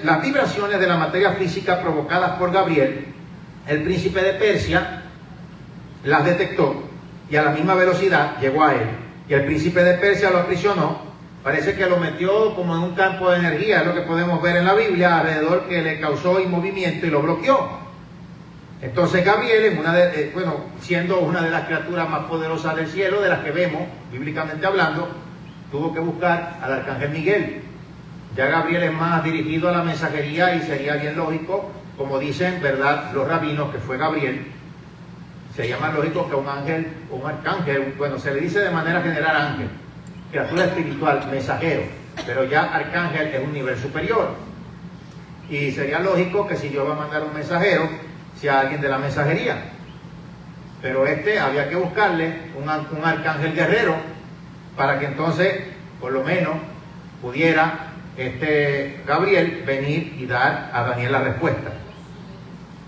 Las vibraciones de la materia física provocadas por Gabriel, el príncipe de Persia las detectó y a la misma velocidad llegó a él. Y el príncipe de Persia lo aprisionó, parece que lo metió como en un campo de energía, es lo que podemos ver en la Biblia, alrededor, que le causó inmovimiento y lo bloqueó. Entonces Gabriel, siendo una de las criaturas más poderosas del cielo, de las que vemos, bíblicamente hablando, tuvo que buscar al arcángel Miguel. Ya Gabriel es más dirigido a la mensajería y sería bien lógico, como dicen, ¿verdad?, los rabinos, que fue Gabriel. Sería más lógico que un ángel, un arcángel, se le dice de manera general ángel, criatura espiritual, mensajero, pero ya arcángel es un nivel superior. Y sería lógico que si yo voy a mandar un mensajero, sea alguien de la mensajería. Pero había que buscarle un arcángel guerrero, para que entonces, por lo menos, pudiera Gabriel venir y dar a Daniel la respuesta.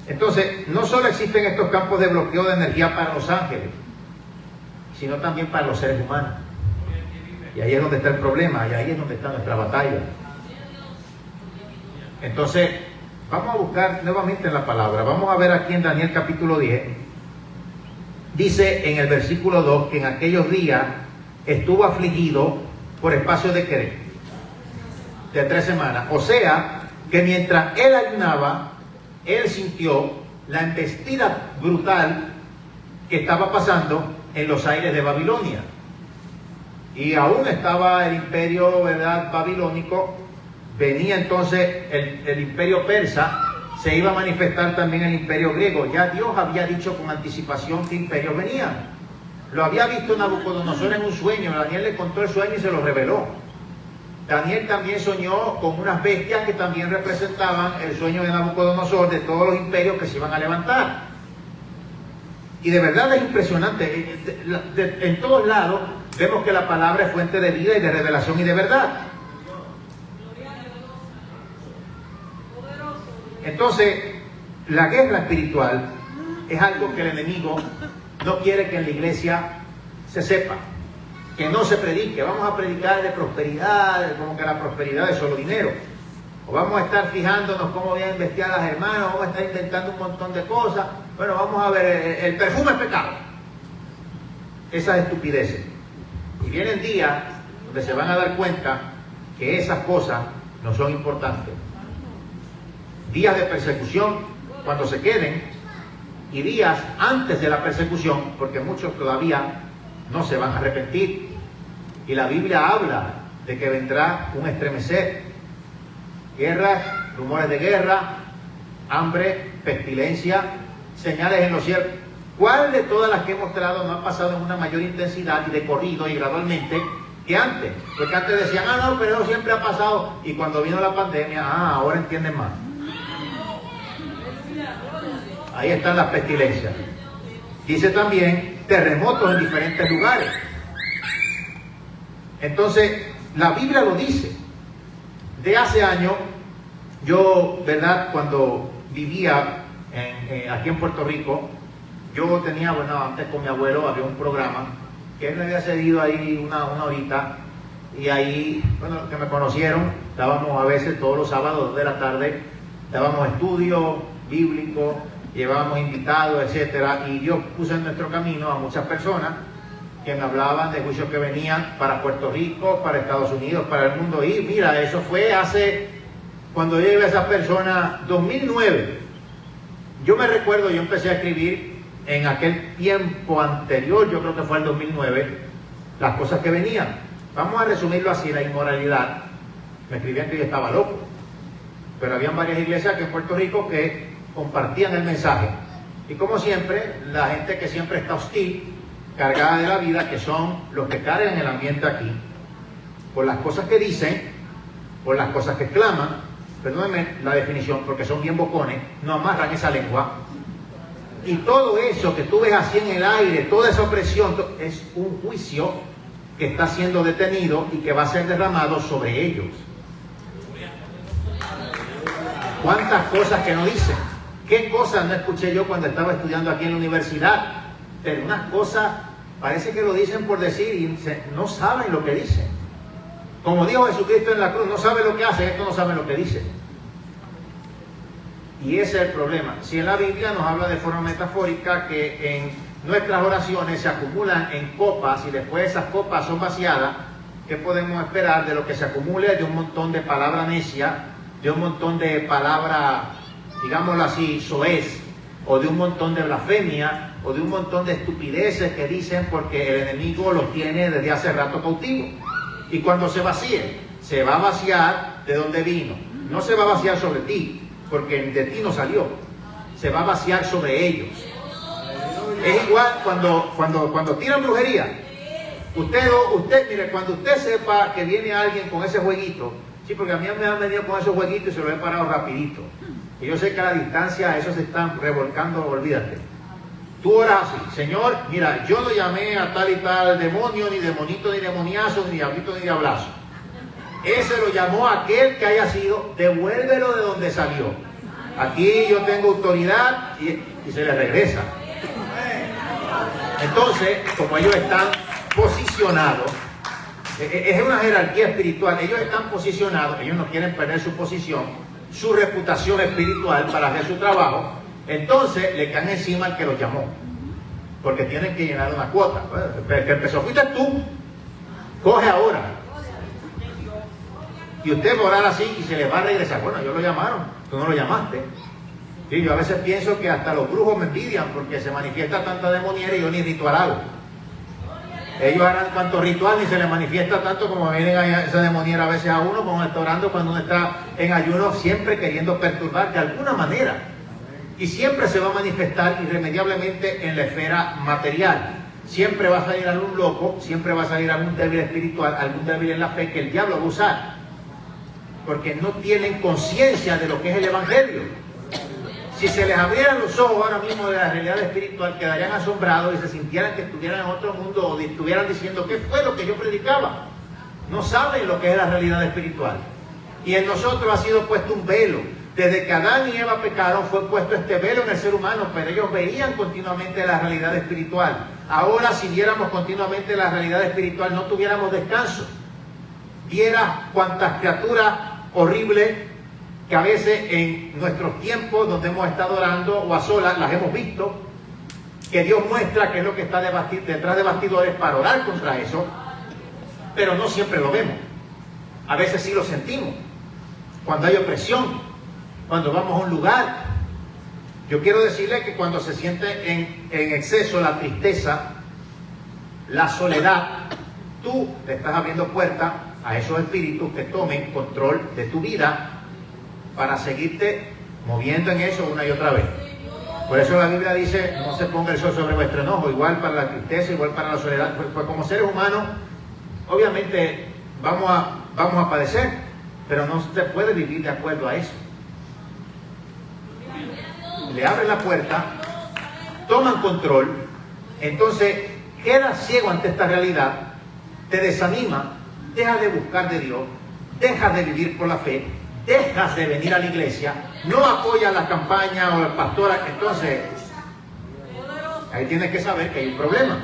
Entonces, no solo existen estos campos de bloqueo de energía para los ángeles, sino también para los seres humanos. Y ahí es donde está el problema, y ahí es donde está nuestra batalla. Entonces, vamos a buscar nuevamente en la palabra. Vamos a ver aquí en Daniel capítulo 10. Dice en el versículo 2 que en aquellos días estuvo afligido por espacio de ¿qué? De 3 semanas. O sea, que mientras él ayunaba, él sintió la embestida brutal que estaba pasando en los aires de Babilonia. Y aún estaba el imperio, ¿verdad?, babilónico. Venía entonces el imperio persa, se iba a manifestar también el imperio griego. Ya Dios había dicho con anticipación que imperios venían. Lo había visto Nabucodonosor en un sueño. Daniel le contó el sueño y se lo reveló. Daniel también soñó con unas bestias que también representaban el sueño de Nabucodonosor de todos los imperios que se iban a levantar. Y de verdad es impresionante. En todos lados vemos que la palabra es fuente de vida y de revelación y de verdad. Entonces, la guerra espiritual es algo que el enemigo no quiere que en la iglesia se sepa, que no se predique. Vamos a predicar de prosperidad, como que la prosperidad es solo dinero. O vamos a estar fijándonos cómo voy a investigar a las hermanas, vamos a estar inventando un montón de cosas. Bueno, vamos a ver, el perfume es pecado. Esas estupideces. Y vienen días donde se van a dar cuenta que esas cosas no son importantes. Días de persecución, cuando se queden, y días antes de la persecución, porque muchos todavía no se van a arrepentir. Y la Biblia habla de que vendrá un estremecer, guerras, rumores de guerra, hambre, pestilencia, señales en los cielos. ¿Cuál de todas las que he mostrado no ha pasado en una mayor intensidad y de corrido y gradualmente que antes? Porque antes decían, no, pero eso siempre ha pasado. Y cuando vino la pandemia, ahora entienden más. Ahí están las pestilencias. Dice también terremotos en diferentes lugares. Entonces, la Biblia lo dice. De hace años, yo, ¿verdad?, cuando vivía aquí en Puerto Rico, yo tenía, antes con mi abuelo había un programa que él me había cedido ahí una horita, y ahí, los que me conocieron, dábamos a veces todos los sábados de la tarde, dábamos estudios bíblicos, llevábamos invitados, etcétera, y Dios puso en nuestro camino a muchas personas que me hablaban de juicios que venían para Puerto Rico, para Estados Unidos, para el mundo. Y mira, eso fue cuando yo llevé a esas personas, 2009. Yo me recuerdo, yo empecé a escribir en aquel tiempo anterior, yo creo que fue el 2009, las cosas que venían. Vamos a resumirlo así: la inmoralidad. Me escribían que yo estaba loco, pero habían varias iglesias aquí en Puerto Rico que compartían el mensaje. Y como siempre, la gente que siempre está hostil, cargada de la vida, que son los que cargan el ambiente aquí, por las cosas que dicen, por las cosas que claman, perdónenme la definición, porque son bien bocones, no amarran esa lengua. Y todo eso que tú ves así en el aire, toda esa opresión, es un juicio que está siendo detenido y que va a ser derramado sobre ellos. ¿Cuántas cosas que no dicen? ¿Qué cosas no escuché yo cuando estaba estudiando aquí en la universidad? Pero unas cosas parece que lo dicen por decir y no saben lo que dicen. Como dijo Jesucristo en la cruz, no sabe lo que hace, esto no sabe lo que dice. Y ese es el problema. Si en la Biblia nos habla de forma metafórica que en nuestras oraciones se acumulan en copas y después esas copas son vaciadas, ¿qué podemos esperar de lo que se acumule de un montón de palabra necia, de un montón de palabra, digámoslo así, soez, o de un montón de blasfemia, o de un montón de estupideces que dicen porque el enemigo los tiene desde hace rato cautivos? Y cuando se vacíe, se va a vaciar de donde vino. No se va a vaciar sobre ti, porque de ti no salió. Se va a vaciar sobre ellos. Es igual cuando tiran brujería. Usted, mire, cuando usted sepa que viene alguien con ese jueguito, sí, porque a mí me han venido con esos jueguitos y se los he parado rapidito. Y yo sé que a la distancia esos se están revolcando, olvídate. Tú oras así: Señor, mira, yo no llamé a tal y tal demonio, ni demonito, ni demoniazo, ni diablito, ni diablazo. Ese lo llamó aquel que haya sido, devuélvelo de donde salió. Aquí yo tengo autoridad y se le regresa. Entonces, como ellos están posicionados, es una jerarquía espiritual, ellos están posicionados, ellos no quieren perder su posición, su reputación espiritual para hacer su trabajo, entonces le caen encima al que los llamó, porque tienen que llenar una cuota. El que empezó fuiste tú, coge ahora. Y usted va a orar así y se le va a regresar. Bueno, ellos lo llamaron, tú no lo llamaste. Sí, yo a veces pienso que hasta los brujos me envidian porque se manifiesta tanta demoniera y yo ni ritual hago. Ellos harán cuanto ritual ni se les manifiesta tanto como vienen a esa demoniera a veces a uno cuando está orando, cuando uno está en ayuno, siempre queriendo perturbar de alguna manera. Y siempre se va a manifestar irremediablemente en la esfera material. Siempre va a salir algún loco, siempre va a salir algún débil espiritual, algún débil en la fe que el diablo va a usar. Porque no tienen conciencia de lo que es el Evangelio. Si se les abrieran los ojos ahora mismo de la realidad espiritual, quedarían asombrados y se sintieran que estuvieran en otro mundo o estuvieran diciendo: ¿qué fue lo que yo predicaba? No saben lo que es la realidad espiritual. Y en nosotros ha sido puesto un velo. Desde que Adán y Eva pecaron fue puesto este velo en el ser humano, pero ellos veían continuamente la realidad espiritual. Ahora, si viéramos continuamente la realidad espiritual, no tuviéramos descanso. Viera cuántas criaturas horribles que a veces en nuestros tiempos donde hemos estado orando o a solas las hemos visto, que Dios muestra que es lo que está detrás de bastidores para orar contra eso, pero no siempre lo vemos. A veces sí lo sentimos, cuando hay opresión, cuando vamos a un lugar. Yo quiero decirle que cuando se siente en exceso la tristeza, la soledad, tú te estás abriendo puerta a esos espíritus que tomen control de tu vida para seguirte moviendo en eso una y otra vez. Por eso la Biblia dice: no se ponga el sol sobre vuestro enojo. Igual para la tristeza, igual para la soledad. Pues como seres humanos, obviamente vamos a padecer, pero no se puede vivir de acuerdo a eso. Le abren la puerta, toman control, entonces quedas ciego ante esta realidad, te desanima, dejas de buscar de Dios, dejas de vivir por la fe, dejas de venir a la iglesia, no apoyas la campaña o la pastora. Entonces ahí tienes que saber que hay un problema.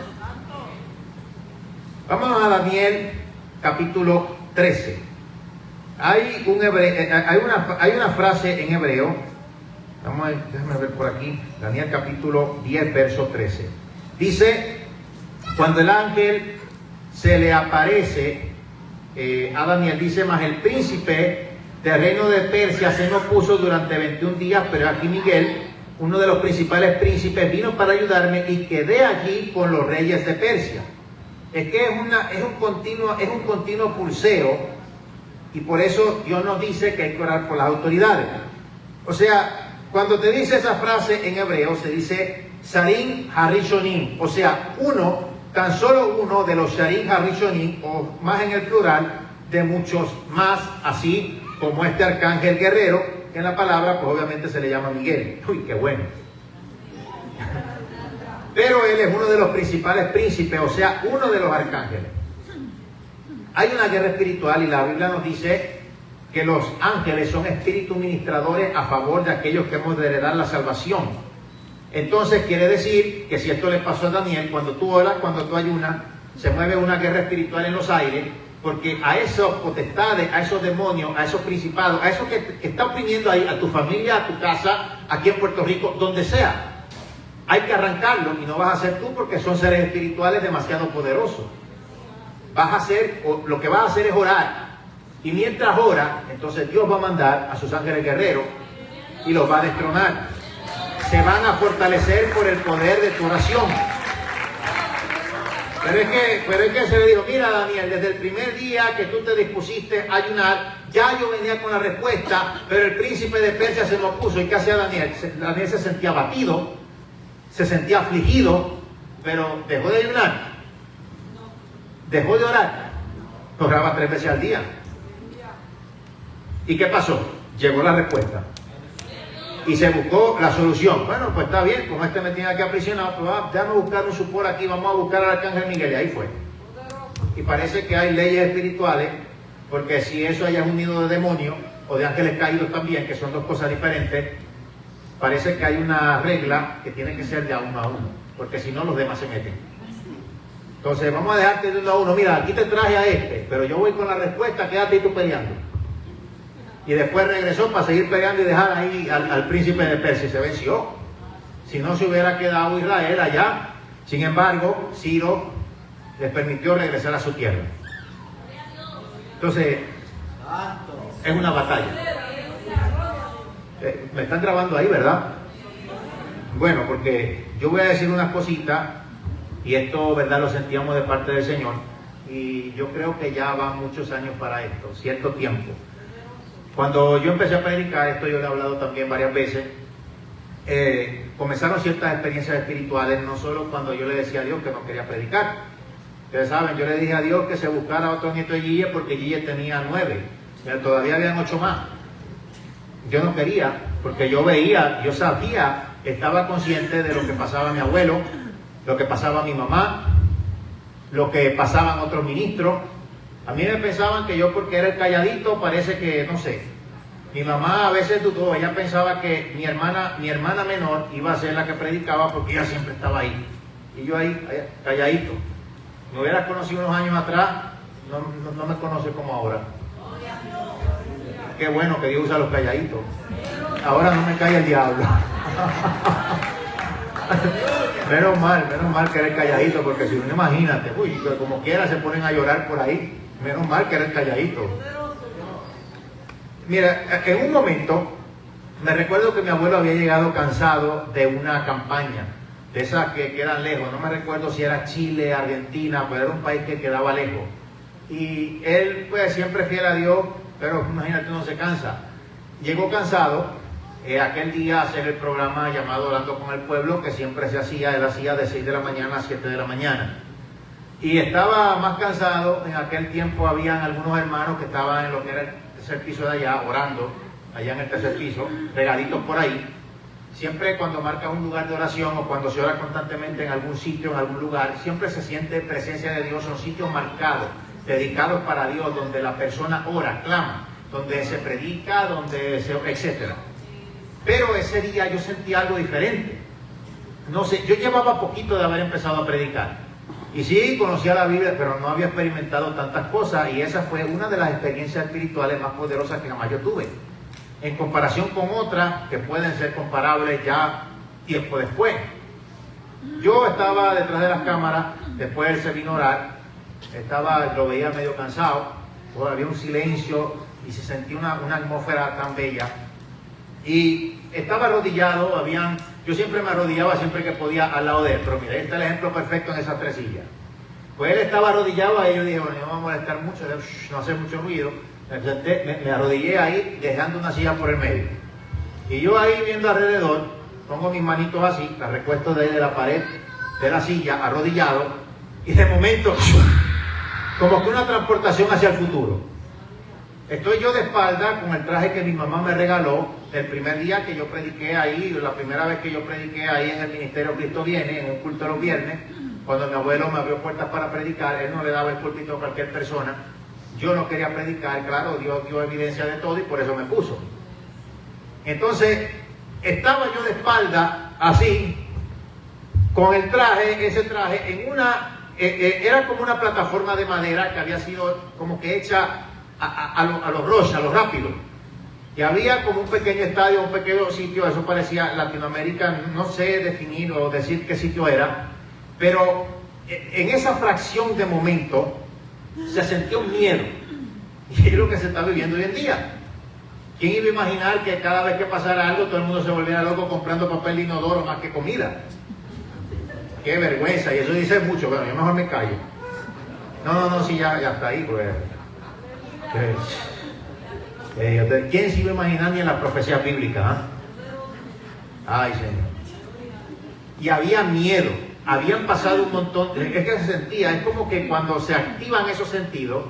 Vámonos a Daniel capítulo 13. Hay una frase en hebreo. Déjame ver por aquí. Daniel capítulo 10 verso 13. Dice: cuando el ángel se le aparece a Daniel, dice: mas el príncipe del reino de Persia se me opuso durante 21 días, pero aquí Miguel, uno de los principales príncipes, vino para ayudarme y quedé allí con los reyes de Persia. Es que es un continuo pulseo, y por eso Dios nos dice que hay que orar por las autoridades. O sea, cuando te dice esa frase en hebreo, se dice Sharim Harishonim, o sea, tan solo uno de los Sharim Harishonim, o más en el plural, de muchos más, así como este arcángel guerrero, que en la palabra pues obviamente se le llama Miguel. Uy, qué bueno. Pero él es uno de los principales príncipes, o sea, uno de los arcángeles. Hay una guerra espiritual y la Biblia nos dice que los ángeles son espíritus ministradores a favor de aquellos que hemos de heredar la salvación. Entonces quiere decir que si esto le pasó a Daniel, cuando tú oras, cuando tú ayunas, se mueve una guerra espiritual en los aires Porque a esos potestades, a esos demonios, a esos principados, a esos que está oprimiendo ahí, a tu familia, a tu casa, aquí en Puerto Rico, donde sea, hay que arrancarlo, y no vas a ser tú porque son seres espirituales demasiado poderosos. Lo que vas a hacer es orar. Y mientras ora, entonces Dios va a mandar a sus ángeles guerreros y los va a destronar. Se van a fortalecer por el poder de tu oración. Pero es que se le dijo, mira Daniel, desde el primer día que tú te dispusiste a ayunar, ya yo venía con la respuesta, pero el príncipe de Persia se me opuso. ¿Y qué hacía Daniel? Daniel se sentía abatido, se sentía afligido, pero dejó de ayunar, dejó de orar, oraba 3 veces al día. ¿Y qué pasó? Llegó la respuesta. Y se buscó la solución. Bueno, pues está bien, como me tiene aquí aprisionado, pues déjame buscar un supor aquí, vamos a buscar al arcángel Miguel, y ahí fue. Y parece que hay leyes espirituales, porque si eso haya un nido de demonios, o de ángeles caídos también, que son dos cosas diferentes, parece que hay una regla que tiene que ser de a uno a uno, porque si no los demás se meten. Entonces vamos a dejarte de uno a uno, mira, aquí te traje a este, pero yo voy con la respuesta, quédate tú peleando. Y después regresó para seguir peleando y dejar ahí al príncipe de Persia, y se venció. Si no, se hubiera quedado Israel allá. Sin embargo, Ciro les permitió regresar a su tierra. Entonces, es una batalla. Me están grabando ahí, ¿verdad? Bueno, porque yo voy a decir unas cositas, y esto, ¿verdad?, lo sentíamos de parte del Señor. Y yo creo que ya van muchos años para esto, cierto tiempo. Cuando yo empecé a predicar, esto yo le he hablado también varias veces, comenzaron ciertas experiencias espirituales, no solo cuando yo le decía a Dios que no quería predicar. Ustedes saben, yo le dije a Dios que se buscara otro nieto de Guille porque Guille tenía 9, pero todavía habían 8 más. Yo no quería, porque yo veía, yo sabía, estaba consciente de lo que pasaba a mi abuelo, lo que pasaba a mi mamá, lo que pasaban otros ministros. A mí me pensaban que yo, porque era el calladito, parece que, no sé. Mi mamá a veces dudó, ella pensaba que mi hermana menor iba a ser la que predicaba porque ella siempre estaba ahí. Y yo ahí, calladito. Me hubieras conocido unos años atrás, no me conoce como ahora. Qué bueno que Dios usa los calladitos. Ahora no me calla el diablo. Menos mal que eres calladito, porque si no, imagínate, uy, como quiera se ponen a llorar por ahí. Menos mal que eres calladito. Mira, en un momento me recuerdo que mi abuelo había llegado cansado de una campaña, de esas que quedan lejos. No me recuerdo si era Chile, Argentina, pero era un país que quedaba lejos. Y él, pues, siempre fiel a Dios, pero imagínate, uno se cansa. Llegó cansado, aquel día a hacer el programa llamado Hablando con el Pueblo, que siempre se hacía, él hacía de 6 de la mañana a 7 de la mañana. Y estaba más cansado. En aquel tiempo habían algunos hermanos que estaban en lo que era el tercer piso de allá, orando, allá en el tercer piso, regaditos por ahí. Siempre cuando marca un lugar de oración o cuando se ora constantemente en algún sitio, en algún lugar, siempre se siente presencia de Dios. Son sitios marcados, dedicados para Dios, donde la persona ora, clama, donde se predica, etcétera. Pero ese día yo sentí algo diferente. No sé, yo llevaba poquito de haber empezado a predicar. Y sí, conocía la Biblia, pero no había experimentado tantas cosas, y esa fue una de las experiencias espirituales más poderosas que jamás yo tuve, en comparación con otras que pueden ser comparables ya tiempo después. Yo estaba detrás de las cámaras, después él se vino a orar, lo veía medio cansado, había un silencio y se sentía una atmósfera tan bella. Y estaba arrodillado, yo siempre me arrodillaba siempre que podía al lado de él, pero mira, este es el ejemplo perfecto en esas 3 sillas. Pues él estaba arrodillado ahí, yo dije, bueno, no me voy a molestar mucho, no hacer mucho ruido. Me arrodillé ahí, dejando una silla por el medio. Y yo ahí viendo alrededor, pongo mis manitos así, las recuesto de la pared de la silla, arrodillado, y de momento, como que una transportación hacia el futuro. Estoy yo de espalda con el traje que mi mamá me regaló el primer día que yo prediqué ahí, la primera vez que yo prediqué ahí en el Ministerio Cristo Viene, en un culto de los viernes, cuando mi abuelo me abrió puertas para predicar. Él no le daba el púlpito a cualquier persona. Yo no quería predicar, claro, Dios dio evidencia de todo y por eso me puso. Entonces, estaba yo de espalda, así, con el traje, ese traje, en una era como una plataforma de madera que había sido como que hecha a los roches, a lo rápido. Y había como un pequeño estadio, un pequeño sitio, eso parecía Latinoamérica, no sé definir o decir qué sitio era, pero en esa fracción de momento se sentía un miedo. Y es lo que se está viviendo hoy en día. ¿Quién iba a imaginar que cada vez que pasara algo todo el mundo se volviera loco comprando papel de inodoro más que comida? Qué vergüenza, y eso dice mucho. Bueno, yo mejor me callo. No, sí, ya está ahí, pues. ¿Quién se iba a imaginar ni en la profecía bíblica? Ay, Señor. Y había miedo, habían pasado un montón, es que se sentía, es como que cuando se activan esos sentidos,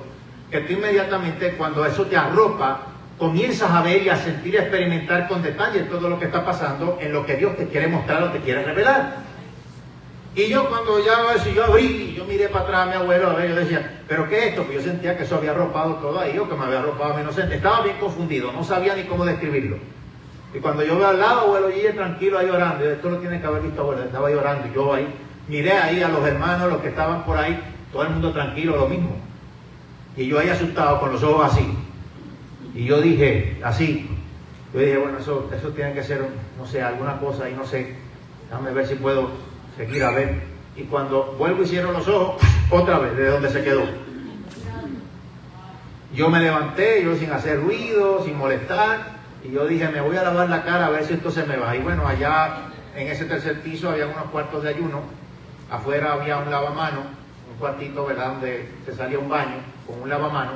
que tú inmediatamente, cuando eso te arropa, comienzas a ver y a sentir y a experimentar con detalle todo lo que está pasando en lo que Dios te quiere mostrar o te quiere revelar. Y yo cuando yo abrí y yo miré para atrás a mi abuelo, a ver, yo decía, ¿pero qué es esto? Pues yo sentía que eso había arropado todo ahí, o que me había arropado a mi inocente. Estaba bien confundido, no sabía ni cómo describirlo. Y cuando yo veo al lado, abuelo Gille tranquilo ahí orando, esto lo tiene que haber visto abuelo, estaba ahí orando, y yo ahí, miré ahí a los hermanos, los que estaban por ahí, todo el mundo tranquilo, lo mismo. Y yo ahí asustado, con los ojos así. Y yo dije, así, yo dije, bueno, eso tiene que ser, no sé, alguna cosa ahí, no sé, déjame ver si puedo seguir a ver. Y cuando vuelvo y cierro los ojos, otra vez, de donde se quedó. Yo me levanté, yo sin hacer ruido, sin molestar, y yo dije, me voy a lavar la cara a ver si esto se me va. Y bueno, allá en ese tercer piso había unos cuartos de ayuno, afuera había un lavamano, un cuartito, ¿verdad?, donde se salía un baño con un lavamano,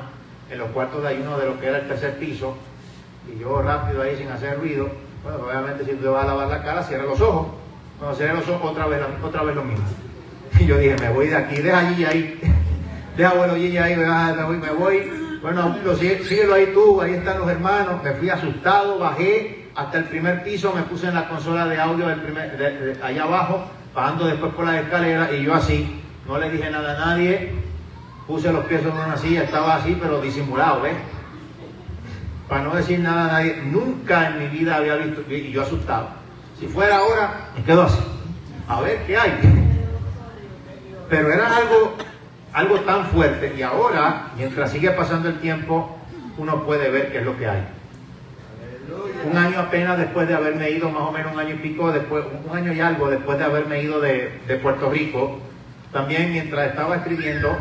en los cuartos de ayuno de lo que era el tercer piso, y yo rápido ahí sin hacer ruido. Bueno, obviamente si tú vas a lavar la cara, cierra los ojos. Cuando cierre los ojos, otra vez lo mismo. Y yo dije, me voy de aquí, deja allí ahí, deja abuelo Gille ahí, me voy. Bueno, síguelo ahí tú, ahí están los hermanos. Me fui asustado, bajé hasta el primer piso, me puse en la consola de audio allá abajo, bajando después por las escaleras, y yo así, no le dije nada a nadie, puse los pies en una silla, estaba así, pero disimulado, ¿ves? Para no decir nada a nadie. Nunca en mi vida había visto, y yo asustado. Si fuera ahora, me quedo así, a ver qué hay. Pero era algo tan fuerte, y ahora, mientras sigue pasando el tiempo, uno puede ver qué es lo que hay. Un año apenas después de haberme ido, más o menos un año y pico después, un año y algo después de haberme ido de Puerto Rico, también mientras estaba escribiendo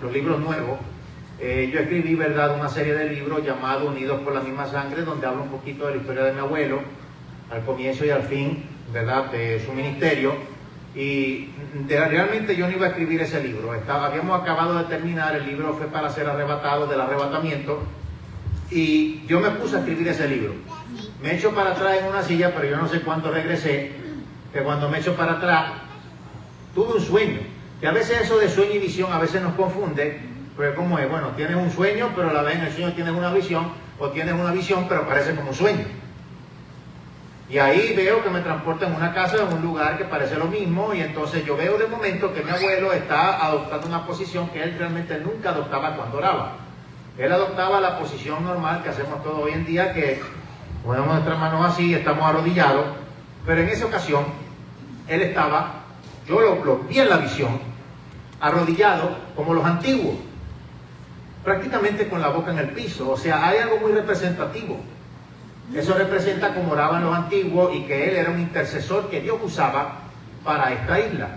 los libros nuevos, yo escribí, ¿verdad?, una serie de libros llamado Unidos por la misma sangre, donde hablo un poquito de la historia de mi abuelo, al comienzo y al fin, ¿verdad?, de su ministerio. Y realmente yo no iba a escribir ese libro. Habíamos acabado de terminar, el libro fue para ser arrebatado del arrebatamiento, y yo me puse a escribir ese libro. Me echo para atrás en una silla, pero yo no sé cuánto regresé, que cuando me echo para atrás, tuve un sueño. Que a veces eso de sueño y visión a veces nos confunde, pero ¿cómo es? Bueno, tienes un sueño, pero a la vez en el sueño tienes una visión, o tienes una visión, pero parece como un sueño. Y ahí veo que me transportan en una casa, en un lugar que parece lo mismo, y entonces yo veo de momento que mi abuelo está adoptando una posición que él realmente nunca adoptaba cuando oraba. Él adoptaba la posición normal que hacemos todos hoy en día, que ponemos nuestras manos así, estamos arrodillados, pero en esa ocasión él estaba, yo lo vi en la visión, arrodillado como los antiguos, prácticamente con la boca en el piso. O sea, hay algo muy representativo. Eso representa cómo oraban los antiguos y que él era un intercesor que Dios usaba para esta isla.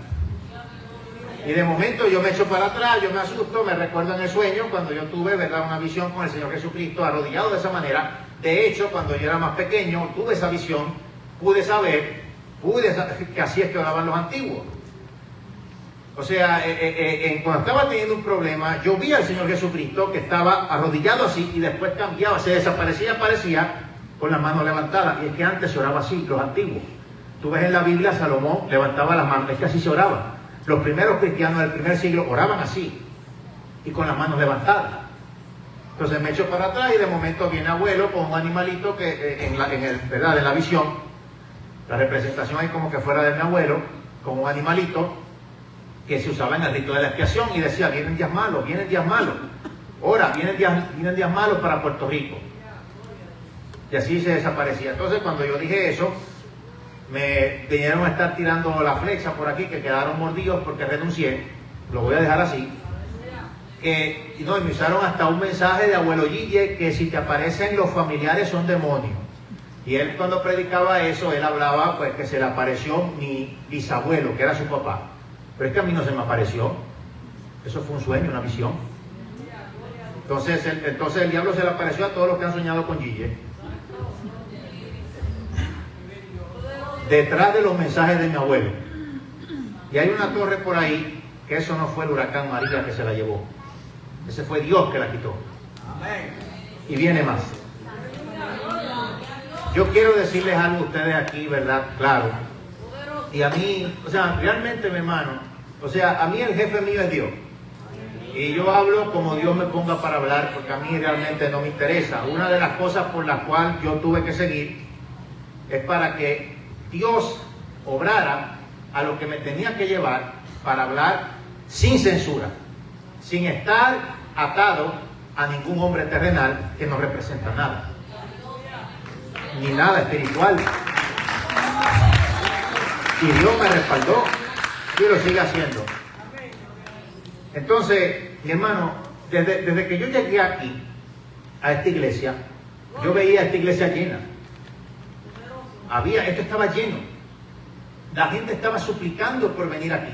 Y de momento yo me echo para atrás, yo me asusto, me recuerdo en el sueño cuando yo tuve, ¿verdad?, una visión con el Señor Jesucristo arrodillado de esa manera. De hecho, cuando yo era más pequeño, tuve esa visión, pude saber que así es que oraban los antiguos. O sea, cuando estaba teniendo un problema, yo vi al Señor Jesucristo que estaba arrodillado así y después cambiaba, se desaparecía, aparecía con las manos levantadas. Y es que antes se oraba así, los antiguos. Tú ves en la Biblia, Salomón levantaba las manos, es que así se oraba. Los primeros cristianos del primer siglo oraban así y con las manos levantadas. Entonces me echo para atrás y de momento viene abuelo con un animalito que en la visión, la representación ahí como que fuera de mi abuelo, con un animalito que se usaba en el rito de la expiación, y decía, vienen días malos, ahora vienen días malos para Puerto Rico. Y así se desaparecía. Entonces cuando yo dije eso, me vinieron a estar tirando la flecha por aquí, que quedaron mordidos porque renuncié. lo voy a dejar así. Y me usaron hasta un mensaje de abuelo Gille, que si te aparecen los familiares son demonios. Y él cuando predicaba eso, él hablaba pues que se le apareció mi bisabuelo, que era su papá. Pero es que a mí no se me apareció. Eso fue un sueño, una visión. Entonces el diablo se le apareció a todos los que han soñado con Gille. Detrás de los mensajes de mi abuelo. Y hay una torre por ahí, que eso no fue el huracán María que se la llevó. Ese fue Dios que la quitó. Y viene más. Yo quiero decirles algo a ustedes aquí, ¿verdad? Claro. Y a mí, o sea, realmente, mi hermano, o sea, a mí el jefe mío es Dios. Y yo hablo como Dios me ponga para hablar, porque a mí realmente no me interesa. Una de las cosas por las cuales yo tuve que seguir es para que Dios obrara a lo que me tenía que llevar para hablar sin censura, sin estar atado a ningún hombre terrenal que no representa nada, ni nada espiritual. Y Dios me respaldó y lo sigue haciendo. Entonces, mi hermano, desde que yo llegué aquí, a esta iglesia, yo veía esta iglesia llena. Esto estaba lleno. La gente estaba suplicando por venir aquí.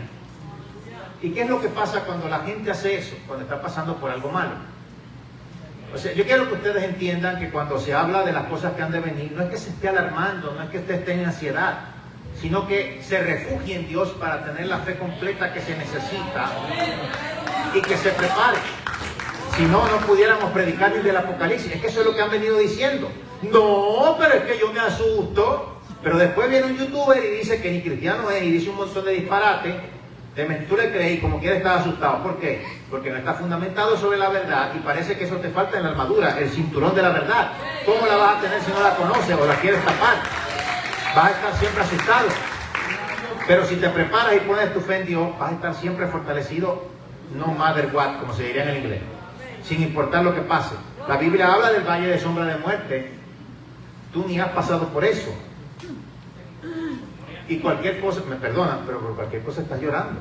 ¿Y qué es lo que pasa cuando la gente hace eso? Cuando está pasando por algo malo. O sea, yo quiero que ustedes entiendan que cuando se habla de las cosas que han de venir, no es que se esté alarmando, no es que usted esté en ansiedad, sino que se refugie en Dios para tener la fe completa que se necesita y que se prepare. Si no, no pudiéramos predicar ni del Apocalipsis. Es que eso es lo que han venido diciendo. No, pero es que yo me asusto. Pero después viene un youtuber y dice que ni cristiano es y dice un montón de disparates. Tú le crees y como quiera estar asustado. ¿Por qué? Porque no está fundamentado sobre la verdad y parece que eso te falta en la armadura, el cinturón de la verdad. ¿Cómo la vas a tener si no la conoces o la quieres tapar? Vas a estar siempre asustado. Pero si te preparas y pones tu fe en Dios, vas a estar siempre fortalecido, no matter what, como se diría en el inglés, sin importar lo que pase. La Biblia habla del valle de sombra de muerte. Tú ni has pasado por eso. Y cualquier cosa, me perdonan, pero por cualquier cosa estás llorando.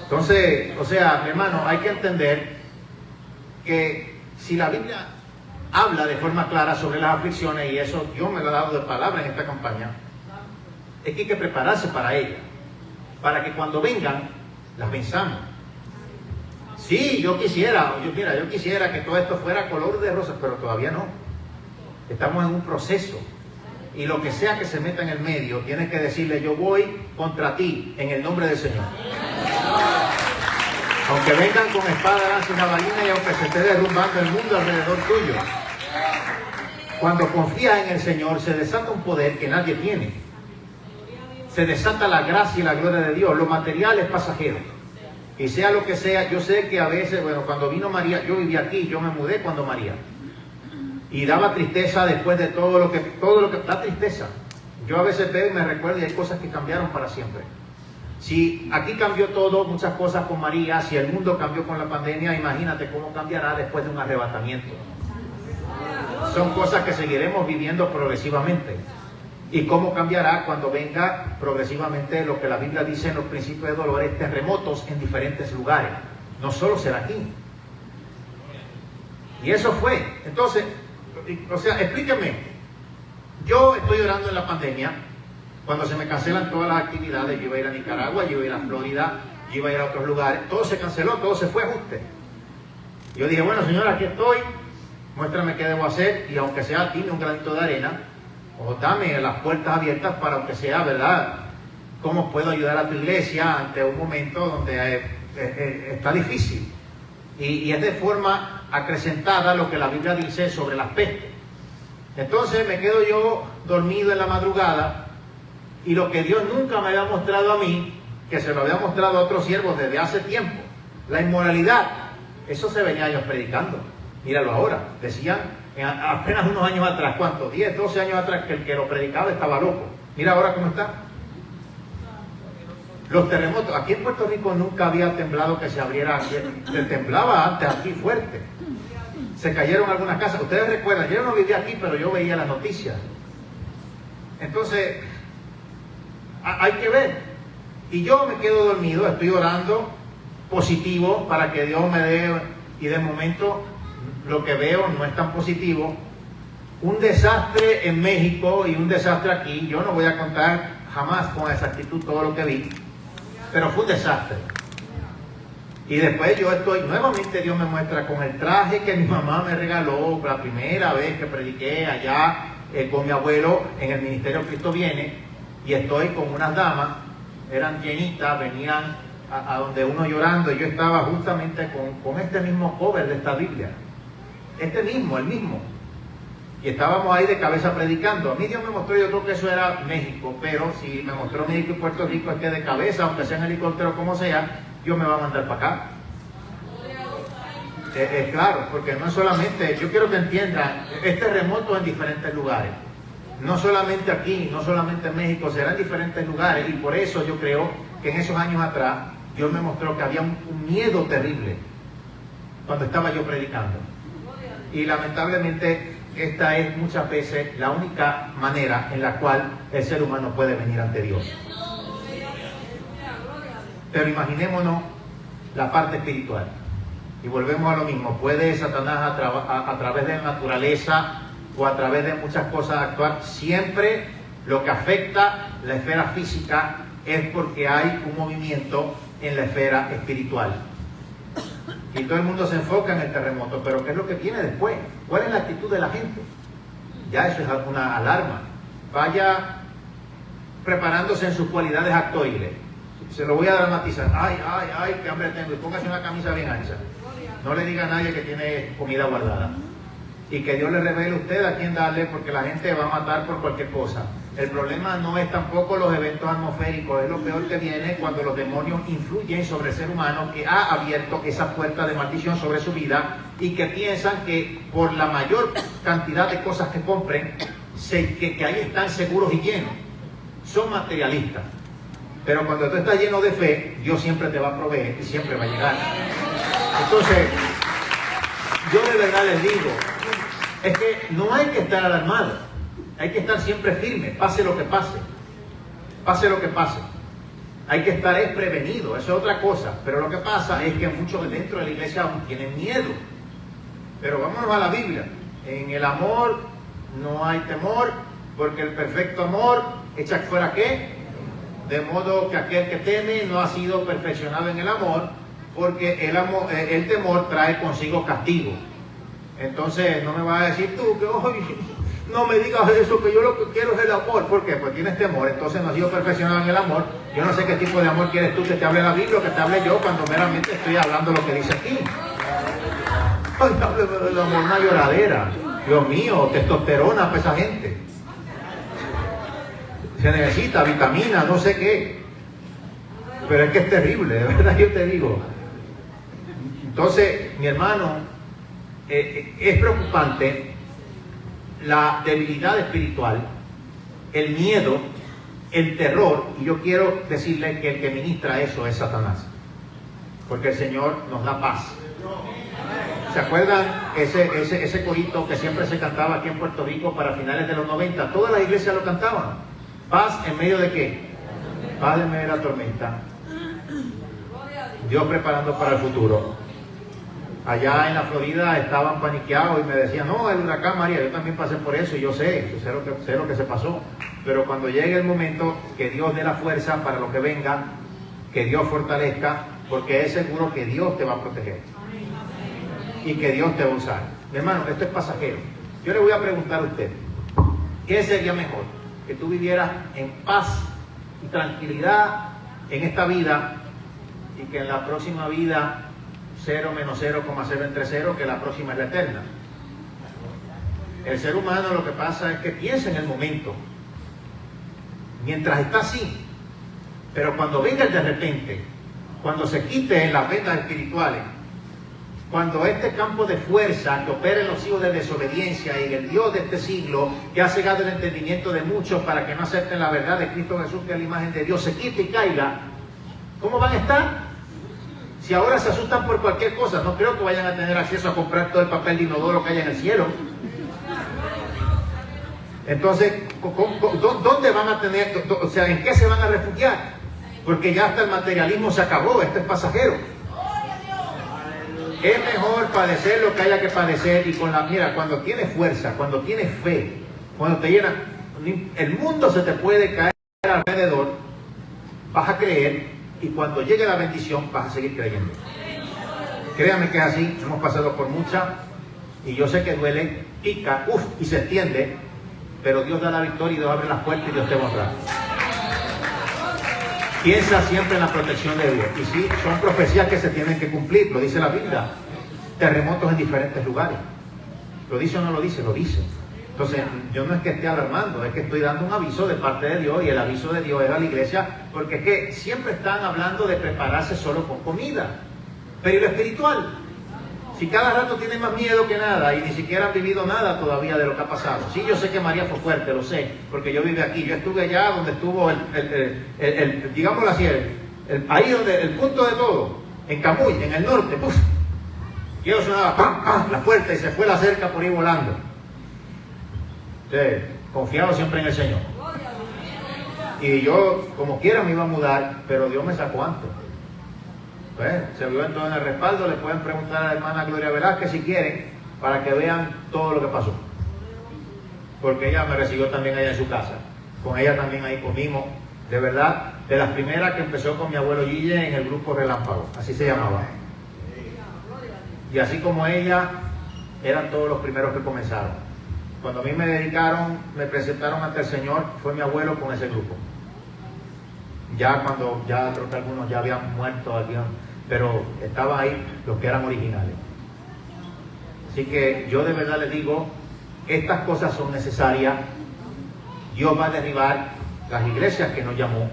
Entonces, o sea, mi hermano, hay que entender que si la Biblia habla de forma clara sobre las aflicciones, y eso Dios me lo ha dado de palabra en esta campaña, es que hay que prepararse para ellas, para que cuando vengan, las venzamos. Sí, yo quisiera que todo esto fuera color de rosas, pero todavía no. Estamos en un proceso. Y lo que sea que se meta en el medio, tienes que decirle: yo voy contra ti en el nombre del Señor. Aunque vengan con espada, lanza y jabalina, y aunque se esté derrumbando el mundo alrededor tuyo. Cuando confías en el Señor, se desata un poder que nadie tiene. Se desata la gracia y la gloria de Dios. Lo material es pasajero. Y sea lo que sea, yo sé que a veces, bueno, cuando vino María, yo viví aquí, yo me mudé cuando María. Y daba tristeza después de todo lo que da tristeza. Yo a veces veo y me recuerdo y hay cosas que cambiaron para siempre. Si aquí cambió todo, muchas cosas con María, si el mundo cambió con la pandemia, imagínate cómo cambiará después de un arrebatamiento. Son cosas que seguiremos viviendo progresivamente. Y cómo cambiará cuando venga progresivamente lo que la Biblia dice en los principios de dolores, terremotos en diferentes lugares. No solo será aquí. Y eso fue. Entonces, o sea, explíqueme. Yo estoy orando en la pandemia, cuando se me cancelan todas las actividades. Yo iba a ir a Nicaragua, yo iba a ir a Florida, yo iba a ir a otros lugares. Todo se canceló, todo se fue a ajuste. Yo dije: bueno, Señor, aquí estoy, muéstrame qué debo hacer, y aunque sea, dime un granito de arena, o dame las puertas abiertas para, aunque sea, ¿verdad?, cómo puedo ayudar a tu iglesia ante un momento donde está difícil. Y es de forma acrecentada lo que la Biblia dice sobre las pestes. Entonces me quedo yo dormido en la madrugada, y lo que Dios nunca me había mostrado a mí, que se lo había mostrado a otros siervos desde hace tiempo, la inmoralidad, eso se venía ellos predicando. Míralo ahora, decían apenas unos años atrás, ¿cuántos? 10, 12 años atrás, que el que lo predicaba estaba loco. Mira ahora cómo está. Los terremotos, aquí en Puerto Rico nunca había temblado que se abriera, se temblaba antes aquí fuerte. Se cayeron algunas casas. Ustedes recuerdan, yo no vivía aquí, pero yo veía las noticias. Entonces, hay que ver. y yo me quedo dormido, estoy orando positivo para que Dios me dé, y de momento lo que veo no es tan positivo. Un desastre en México y un desastre aquí. Yo no voy a contar jamás con exactitud todo lo que vi, pero fue un desastre. Y después yo estoy, nuevamente Dios me muestra con el traje que mi mamá me regaló la primera vez que prediqué allá con mi abuelo en el Ministerio Cristo Viene, y estoy con unas damas, eran llenitas, venían a donde uno llorando, y yo estaba justamente con este mismo cover de esta Biblia, el mismo, y estábamos ahí de cabeza predicando. A mí Dios me mostró, yo creo que eso era México, pero si me mostró México y Puerto Rico, es que de cabeza, aunque sea en helicóptero como sea, Dios me va a mandar para acá. Claro, porque no solamente, yo quiero que entiendan, este terremoto en diferentes lugares, no solamente aquí, no solamente en México, será en diferentes lugares, y por eso yo creo que en esos años atrás Dios me mostró que había un miedo terrible cuando estaba yo predicando, y lamentablemente esta es muchas veces la única manera en la cual el ser humano puede venir ante Dios. Pero imaginémonos la parte espiritual. Y volvemos a lo mismo. ¿Puede Satanás a través de la naturaleza o a través de muchas cosas actuar? Siempre lo que afecta la esfera física es porque hay un movimiento en la esfera espiritual. Y todo el mundo se enfoca en el terremoto, pero ¿qué es lo que viene después? ¿Cuál es la actitud de la gente? Ya eso es una alarma. Vaya preparándose en sus cualidades actoriles. Se lo voy a dramatizar. Ay, qué hambre tengo. Y póngase una camisa bien ancha. No le diga a nadie que tiene comida guardada. Y que Dios le revele a usted a quién darle, porque la gente va a matar por cualquier cosa. El problema no es tampoco los eventos atmosféricos, es lo peor que viene cuando los demonios influyen sobre el ser humano que ha abierto esa puerta de maldición sobre su vida, y que piensan que por la mayor cantidad de cosas que compren, que ahí están seguros y llenos. Son materialistas. Pero cuando tú estás lleno de fe, Dios siempre te va a proveer y siempre va a llegar. Entonces, yo de verdad les digo, es que no hay que estar alarmado, hay que estar siempre firme, pase lo que pase, pase lo que pase. Hay que estar prevenido, eso es otra cosa. Pero lo que pasa es que muchos dentro de la iglesia aún tienen miedo. Pero vámonos a la Biblia. En el amor no hay temor, porque el perfecto amor echa fuera ¿qué? De modo que aquel que teme no ha sido perfeccionado en el amor, porque el temor trae consigo castigo. Entonces no me vas a decir tú que no me digas eso, que yo lo que quiero es el amor. ¿Por qué? Pues tienes temor, entonces no has sido perfeccionado en el amor. Yo no sé qué tipo de amor quieres tú, que te hable la Biblia o que te hable yo, cuando meramente estoy hablando lo que dice aquí. Ay, háblame del amor, una lloradera. Dios mío, testosterona para esa gente. Se necesita vitamina, no sé qué. Pero es que es terrible, de verdad yo te digo. Entonces, mi hermano, es preocupante la debilidad espiritual, el miedo, el terror, y yo quiero decirle que el que ministra eso es Satanás, porque el Señor nos da paz. ¿Se acuerdan ese corito que siempre se cantaba aquí en Puerto Rico para finales de los 90? Todas las iglesias lo cantaban. Paz en medio de ¿qué? Paz en medio de la tormenta. Dios preparando para el futuro. Allá en la Florida estaban paniqueados y me decían, no, el huracán María, yo también pasé por eso, y yo sé lo que se pasó. Pero cuando llegue el momento, que Dios dé la fuerza para lo que venga, que Dios fortalezca, porque es seguro que Dios te va a proteger y que Dios te va a usar. Mi hermano, esto es pasajero. Yo le voy a preguntar a usted, ¿qué sería mejor? Que tú vivieras en paz y tranquilidad en esta vida, y que en la próxima vida 0 menos 0,0 entre 0, que la próxima es la eterna. El ser humano lo que pasa es que piensa en el momento, mientras está así, pero cuando venga el de repente, cuando se quiten las vendas espirituales, cuando este campo de fuerza que opera en los hijos de desobediencia y el Dios de este siglo, que ha cegado el entendimiento de muchos para que no acepten la verdad de Cristo Jesús, que es la imagen de Dios, se quite y caiga, ¿cómo van a estar? Si ahora se asustan por cualquier cosa, no creo que vayan a tener acceso a comprar todo el papel de inodoro que hay en el cielo. Entonces, ¿dónde van a tener? O sea, ¿en qué se van a refugiar? Porque ya hasta el materialismo se acabó, esto es pasajero. Es mejor padecer lo que haya que padecer y mira, cuando tienes fuerza, cuando tienes fe, cuando te llena, el mundo se te puede caer alrededor, vas a creer y cuando llegue la bendición vas a seguir creyendo. Créame que es así, hemos pasado por mucha y yo sé que duele, pica, y se extiende, pero Dios da la victoria y Dios abre las puertas y Dios te va a honrar. Piensa siempre en la protección de Dios. Y sí, son profecías que se tienen que cumplir, lo dice la Biblia. Terremotos en diferentes lugares. ¿Lo dice o no lo dice? Lo dice. Entonces, yo no es que esté alarmando, es que estoy dando un aviso de parte de Dios y el aviso de Dios es a la iglesia, porque es que siempre están hablando de prepararse solo con comida. Pero ¿y lo espiritual? Si cada rato tienen más miedo que nada y ni siquiera han vivido nada todavía de lo que ha pasado. Sí, yo sé que María fue fuerte, lo sé, porque yo viví aquí. Yo estuve allá donde estuvo digámoslo así, ahí donde el punto de todo, en Camuy, en el norte, ¡puf! Y eso sonaba, ¡pam, pam!, la puerta y se fue la cerca por ir volando. Entonces, confiado siempre en el Señor. Y yo, como quiera, me iba a mudar, pero Dios me sacó antes. Pues, se vio entonces en el respaldo, le pueden preguntar a la hermana Gloria Velázquez si quieren, para que vean todo lo que pasó. Porque ella me recibió también allá en su casa. Con ella también ahí comimos. De verdad, de las primeras que empezó con mi abuelo Guille en el grupo Relámpago, así se llamaba. Y así como ella, eran todos los primeros que comenzaron. Cuando a mí me dedicaron, me presentaron ante el Señor, fue mi abuelo con ese grupo. Ya cuando, ya creo que algunos ya habían muerto, pero estaban ahí los que eran originales. Así que yo de verdad les digo, estas cosas son necesarias. Dios va a derribar las iglesias que nos llamó.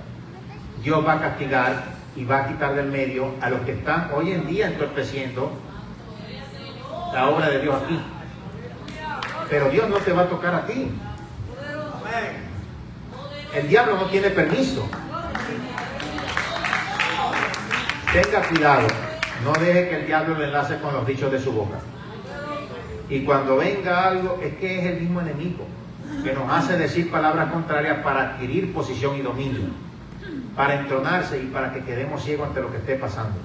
Dios va a castigar y va a quitar del medio a los que están hoy en día entorpeciendo la obra de Dios aquí. Pero Dios no te va a tocar a ti. El diablo no tiene permiso. Tenga cuidado, no deje que el diablo le enlace con los dichos de su boca. Y cuando venga algo, es que es el mismo enemigo que nos hace decir palabras contrarias para adquirir posición y dominio, para entronarse y para que quedemos ciegos ante lo que esté pasando.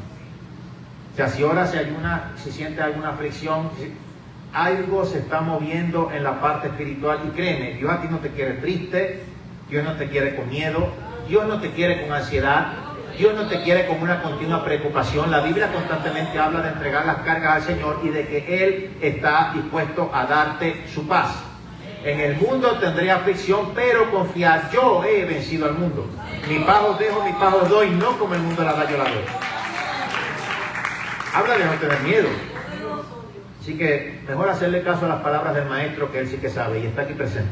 O sea, si ahora se ayuna, si siente alguna aflicción, algo se está moviendo en la parte espiritual y créeme, Dios a ti no te quiere triste, Dios no te quiere con miedo, Dios no te quiere con ansiedad, Dios no te quiere con una continua preocupación. La Biblia constantemente habla de entregar las cargas al Señor y de que Él está dispuesto a darte su paz. En el mundo tendré aflicción, pero confiad, yo he vencido al mundo. Mi paz os dejo, mi paz os doy, no como el mundo la da, yo la doy. Habla de no tener miedo. Así que mejor hacerle caso a las palabras del maestro, que él sí que sabe y está aquí presente,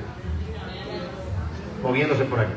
moviéndose por aquí.